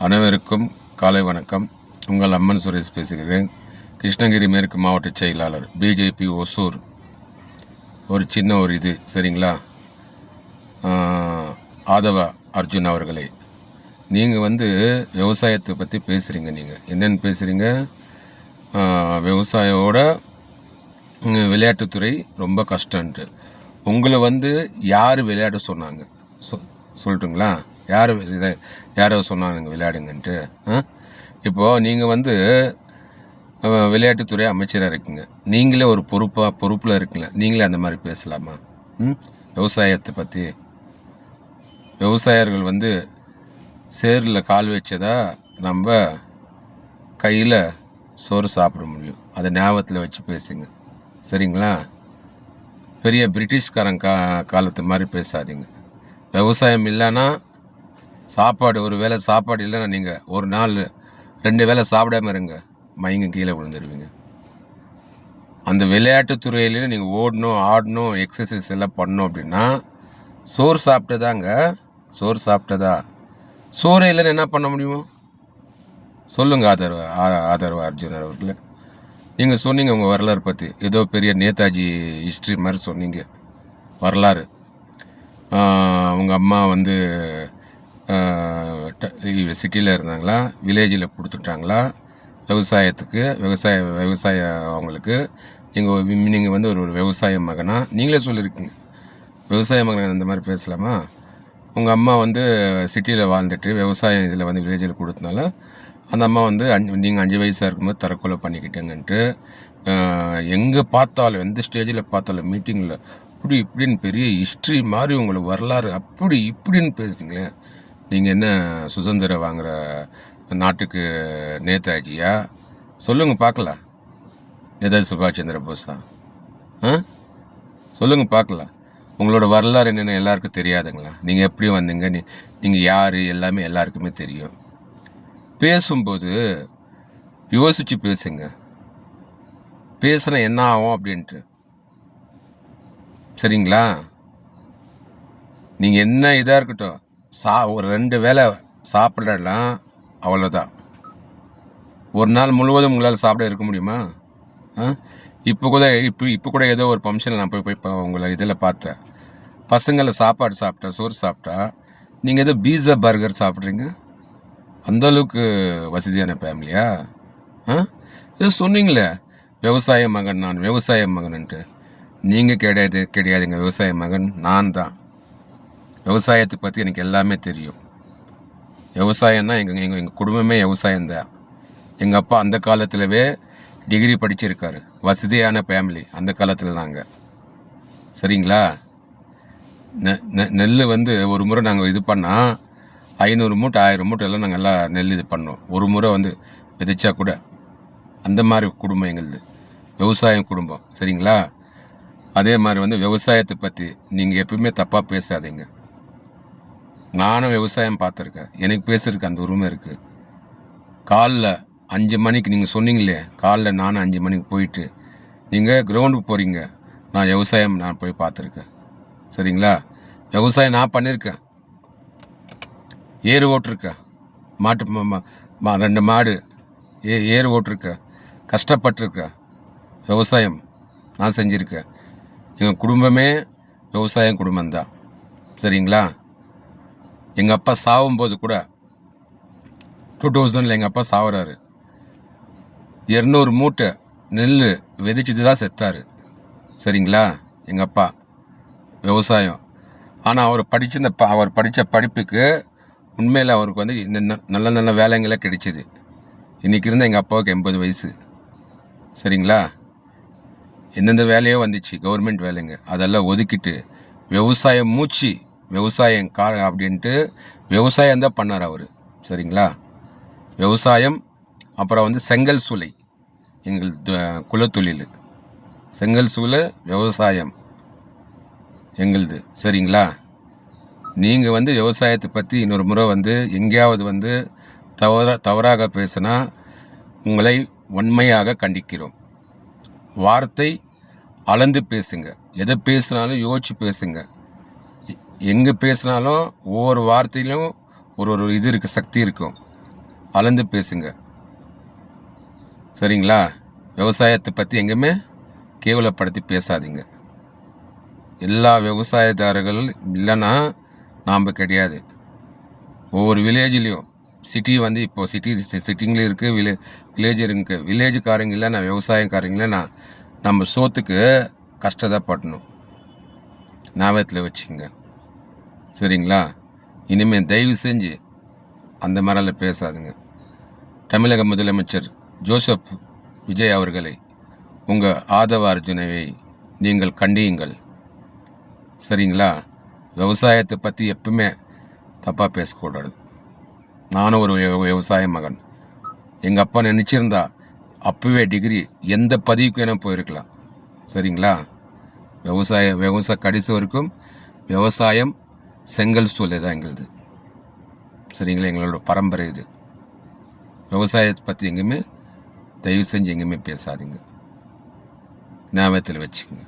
அனைவருக்கும் காலை வணக்கம். உங்கள் அம்மன் சுரேஷ் பேசுகிறேன். கிருஷ்ணகிரி மேற்கு மாவட்ட செயலாளர், பிஜேபி ஒசூர். ஒரு சின்ன இது சரிங்களா? ஆதவ அர்ஜுன் அவர்களே, நீங்கள் விவசாயத்தை பற்றி பேசுகிறீங்க. நீங்கள் என்னென்னு பேசுகிறீங்க? விவசாயோட விளையாட்டுத்துறை ரொம்ப கஷ்டன்ட்டு. உங்களை யார் விளையாட சொன்னாங்க? சொல்லட்டுங்களா? யாரோ சொன்னாங்க விளையாடுங்கன்ட்டு. இப்போது நீங்கள் விளையாட்டுத்துறை அமைச்சராக இருக்குங்க. நீங்களே ஒரு பொறுப்பில் இருக்குல்ல, நீங்களே அந்த மாதிரி பேசலாமா? விவசாயத்தை பற்றி. விவசாயர்கள் சேரில் கால் வச்சதா நம்ம கையில் சோறு சாப்பிட முடியும். அதை ஞாபகத்தில் வச்சு பேசுங்க, சரிங்களா? பெரிய பிரிட்டிஷ்காரன் காலத்து மாதிரி பேசாதீங்க. விவசாயம் இல்லைன்னா சாப்பாடு, ஒரு வேளை சாப்பாடு இல்லைன்னா நீங்கள் ஒரு நாள் 2 வேளை சாப்பிடாம இருங்க, மயங்க கீழே விழுந்துருவீங்க. அந்த விளையாட்டுத்துறையில நீங்கள் ஓடணும், ஆடணும், எக்ஸசைஸ் எல்லாம் பண்ணணும் அப்படின்னா சோறு சாப்பிட்டதாங்க. சோறு சாப்பிட்டதா? சோறு இல்லைன்னு என்ன பண்ண முடியும்? சொல்லுங்கள் ஆதரவு அர்ஜுன் அவர்களே. நீங்கள் சொன்னீங்க உங்கள் வரலாறு பற்றி, ஏதோ பெரிய நேதாஜி ஹிஸ்ட்ரி மாதிரி சொன்னீங்க வரலாறு. உங்கள் அம்மா சிட்டியில் இருந்தாங்களா, வில்லேஜில் கொடுத்துட்டாங்களா விவசாயத்துக்கு? விவசாயம் அவங்களுக்கு நீங்கள் ஒரு விவசாய மகனா? நீங்களே சொல்லியிருக்கீங்க விவசாய மகன். அந்த மாதிரி பேசலாமா? உங்கள் அம்மா சிட்டியில் வாழ்ந்துட்டு விவசாயம் இதில் வில்லேஜில் கொடுத்தனால அந்த அம்மா நீங்கள் 5 வயசாக இருக்கும்போது தற்கொலை பண்ணிக்கிட்டேங்கன்ட்டு எங்கே பார்த்தாலும், எந்த ஸ்டேஜில் பார்த்தாலும், மீட்டிங்கில் அப்படி இப்படின்னு பெரிய ஹிஸ்ட்ரி மாதிரி உங்களுக்கு வரலாறு அப்படி இப்படின்னு பேசுறீங்களே. நீங்கள் என்ன சுதந்திரம் வாங்குகிற நாட்டுக்கு நேதாஜியா? சொல்லுங்கள் பார்க்கலாம். நேதாஜி சுபாஷ் சந்திர போஸ் தான். சொல்லுங்கள் பார்க்கலாம். உங்களோட வரலாறு என்னென்ன எல்லாருக்கும் தெரியாதுங்களா? நீங்கள் எப்படி வந்தீங்க, நீங்கள் யார், எல்லாமே எல்லாருக்குமே தெரியும். பேசும்போது யோசித்து பேசுங்க. பேசுனா என்ன ஆகும் அப்படின்ட்டு, சரிங்களா? நீங்கள் என்ன இதாக இருக்கட்டும், ஒரு 2 வேளை சாப்பிடலாம், அவ்வளோதான். ஒரு நாள் முழுவதும் உங்களால் சாப்பிட இருக்க முடியுமா? இப்போ கூட ஏதோ ஒரு ஃபங்க்ஷனில் நான் போய் உங்களை இதில் பார்த்தேன். பசங்களை சாப்பாடு சாப்பிட்டா, சோறு சாப்பிட்டா, நீங்கள் ஏதோ பீஸா பர்கர் சாப்பிட்றீங்க. அந்தளவுக்கு வசதியான ஃபேமிலியா? ஏதோ சொன்னீங்களே விவசாய மகன், நான் விவசாய மகன்ன்ட்டு. நீங்கள் கிடையாதுங்க விவசாய மகன், நான் தான். விவசாயத்தை பற்றி எனக்கு எல்லாமே தெரியும். விவசாயம்னா எங்கள் குடும்பமே விவசாயம்தான். எங்கள் அப்பா அந்த காலத்திலவே டிகிரி படிச்சிருக்காரு. வசதியான ஃபேமிலி அந்த காலத்தில் நாங்கள், சரிங்களா? நெல் ஒரு முறை நாங்கள் இது பண்ணால் 500 மூட்டை 1000 மூட்டை எல்லாம் நாங்கள் எல்லாம் நெல் இது பண்ணோம். ஒரு முறை விதைச்சா கூட. அந்த மாதிரி குடும்பம் எங்களுது, விவசாயம் குடும்பம், சரிங்களா? அதே மாதிரி விவசாயத்தை பற்றி நீங்கள் எப்பவுமே தப்பாக பேசாதீங்க. நானும் விவசாயம் பார்த்துருக்கேன், எனக்கு பேசுறதுக்கு அந்த உரிமை இருக்குது. காலைல 5 மணிக்கு நீங்கள் சொன்னீங்களே, காலைல நானும் 5 மணிக்கு போயிட்டு நீங்கள் கிரவுண்டுக்கு போகிறீங்க. நான் விவசாயம் நான் போய் பார்த்துருக்கேன், சரிங்களா? விவசாயம் நான் பண்ணியிருக்கேன். ஏறு ஓட்டிருக்கேன், 2 மாடு ஏறு ஓட்டிருக்கேன், கஷ்டப்பட்டிருக்கேன். விவசாயம் நான் செஞ்சுருக்கேன். எங்கள் குடும்பமே விவசாயம் குடும்பம்தான், சரிங்களா? எங்கள் அப்பா சாகும்போது கூட 2000 எங்கள் அப்பா சாகுறாரு. 200 மூட்டை நெல் விதைச்சிட்டு தான் செத்தார், சரிங்களா? எங்கள் அப்பா விவசாயம். ஆனால் அவர் படித்த படிப்புக்கு உண்மையில் அவருக்கு நல்ல நல்ல வேலைங்களே கிடைச்சிது. இன்றைக்கி இருந்த எங்கள் அப்பாவுக்கு 80 வயசு, சரிங்களா? எந்தெந்த வேலையோ வந்துச்சு, கவர்மெண்ட் வேலைங்க, அதெல்லாம் ஒதுக்கிட்டு விவசாயம் விவசாயம் அப்படின்ட்டு விவசாயம் தான் பண்ணார் அவர், சரிங்களா? விவசாயம். அப்புறம் செங்கல் சூளை எங்கள் குலத்தொழில். செங்கல் சூளை விவசாயம் எங்களுது, சரிங்களா? நீங்கள் விவசாயத்தை பற்றி இன்னொரு முறை எங்கேயாவது தவறாக பேசினா உங்களை வன்மையாக கண்டிக்கிறோம். வார்த்தை அளந்து பேசுங்க. எதை பேசினாலும் யோசிச்சு பேசுங்க. எங்கே பேசினாலும் ஒவ்வொரு வார்த்தையிலும் ஒரு இது இருக்குது, சக்தி இருக்கும். அளந்து பேசுங்க. சரிங்களா? விவசாயத்தை பற்றி எங்கேயுமே கேவலப்படுத்தி பேசாதீங்க. எல்லா விவசாயதாரர்கள் இல்லைன்னா நாம் கிடையாது. ஒவ்வொரு வில்லேஜ்லேயும் சிட்டி வந்து இப்போது சிட்டிங்களும் இருக்குது, வில்லேஜ் இருக்குது. வில்லேஜுக்காரங்க இல்லைன்னா விவசாயக்காரங்க இல்லைன்னா நம்ம சோத்துக்கு கஷ்டப்படணும். ஞாபகத்தில் வச்சுங்க. சரிங்களா? இனிமேல் தயவு செஞ்சு அந்த மாதிரிலாம் பேசாதுங்க. தமிழக முதலமைச்சர் ஜோசப் விஜய் அவர்களை உங்கள் ஆதவ அர்ஜுனவை நீங்கள் கண்டியுங்கள். சரிங்களா? விவசாயத்தை பற்றி எப்பவுமே தப்பாக பேசக்கூடாது. நானும் ஒரு விவசாய மகன். எங்கள் அப்பா நினச்சிருந்தா அப்போவே டிகிரி எந்த பதவிக்கு வேணால் போயிருக்கலாம். சரிங்களா? விவசாய கடைசி வரைக்கும் விவசாயம் செங்கல் சூளை தான் எங்களுது. சரிங்களா? எங்களோட பரம்பரை இது. விவசாயத்தை பற்றி எங்கேயுமே தயவு செஞ்சு எங்கேயுமே பேசாதீங்க. ஞாபகத்தில் வச்சுக்கோங்க.